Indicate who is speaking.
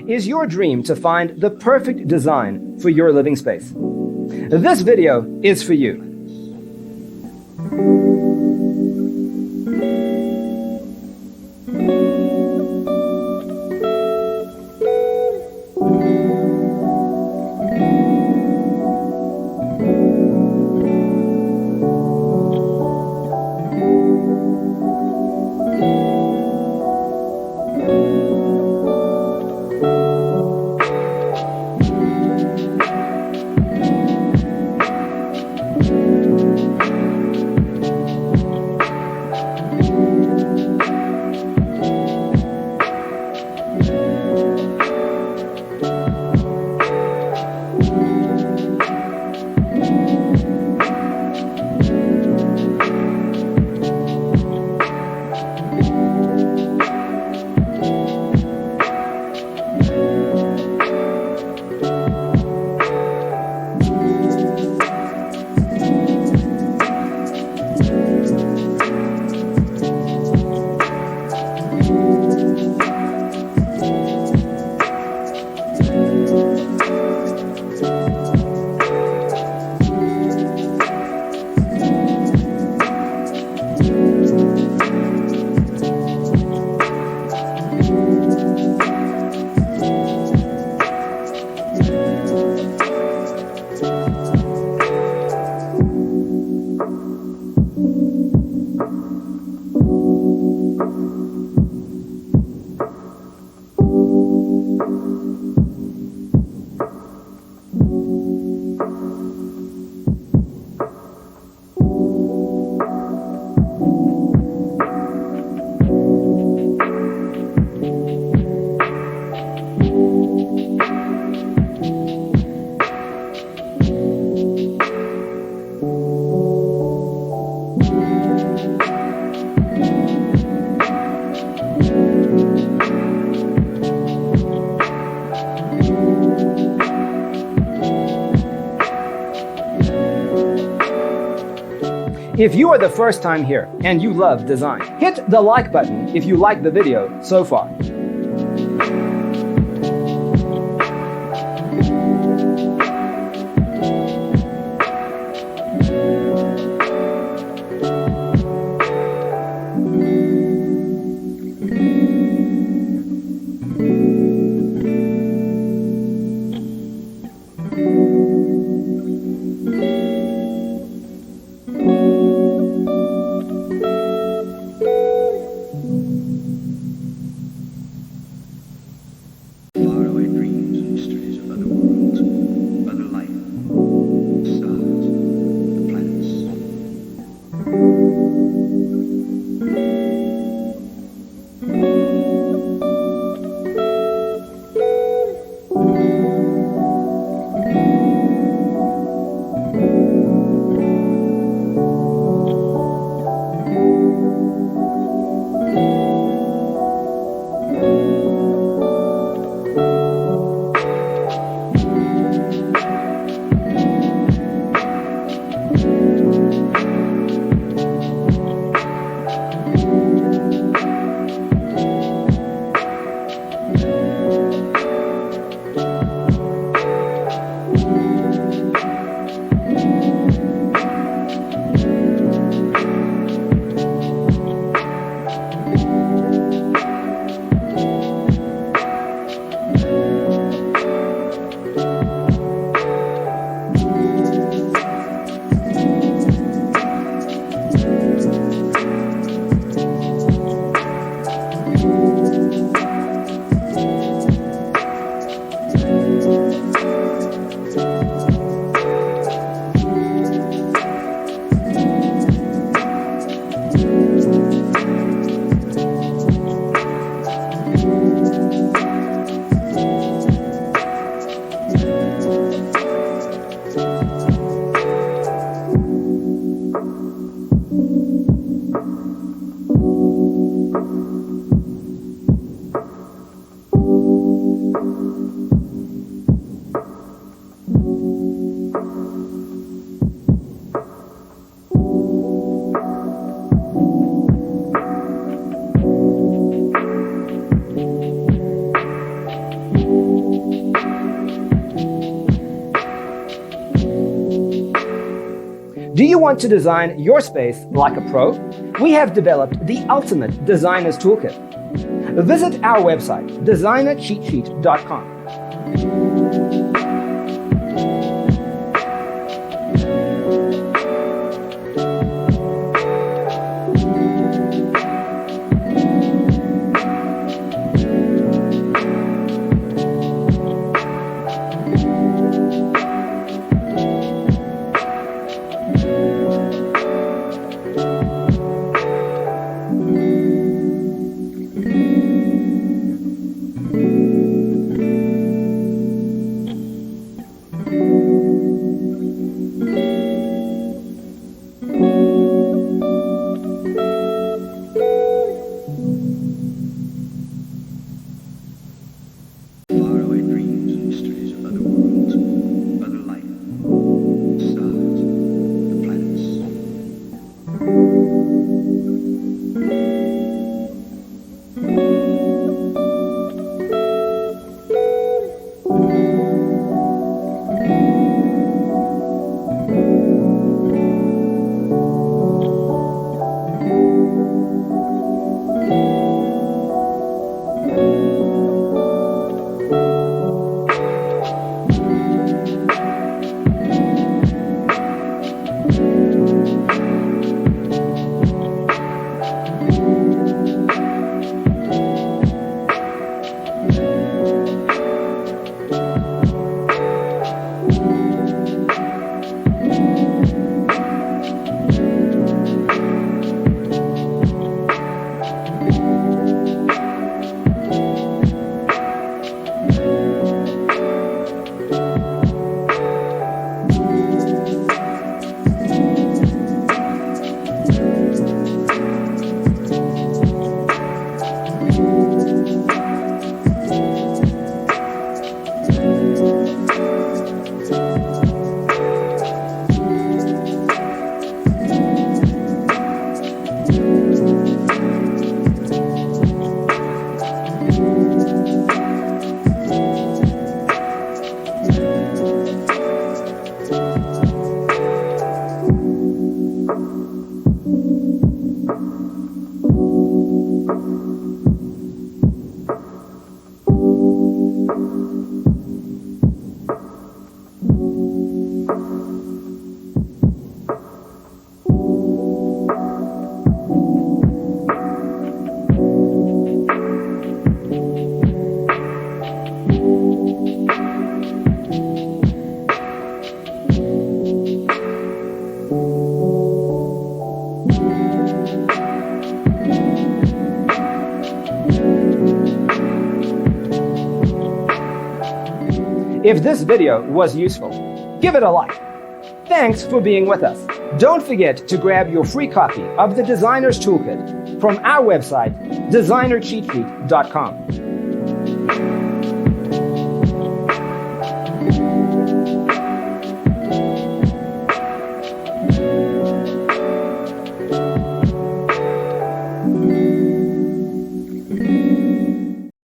Speaker 1: Is your dream to find the perfect design for your living space? This video is for you. If you are the first time here and you love design, hit the like button if you like the video so far. Do you want to design your space like a pro? We have developed the ultimate designer's toolkit. Visit our website, designercheatsheet.com.
Speaker 2: If this video was useful, give it a like. Thanks for being with us. Don't forget to grab your free copy of the Designer's Toolkit from our website, designercheatsheet.com.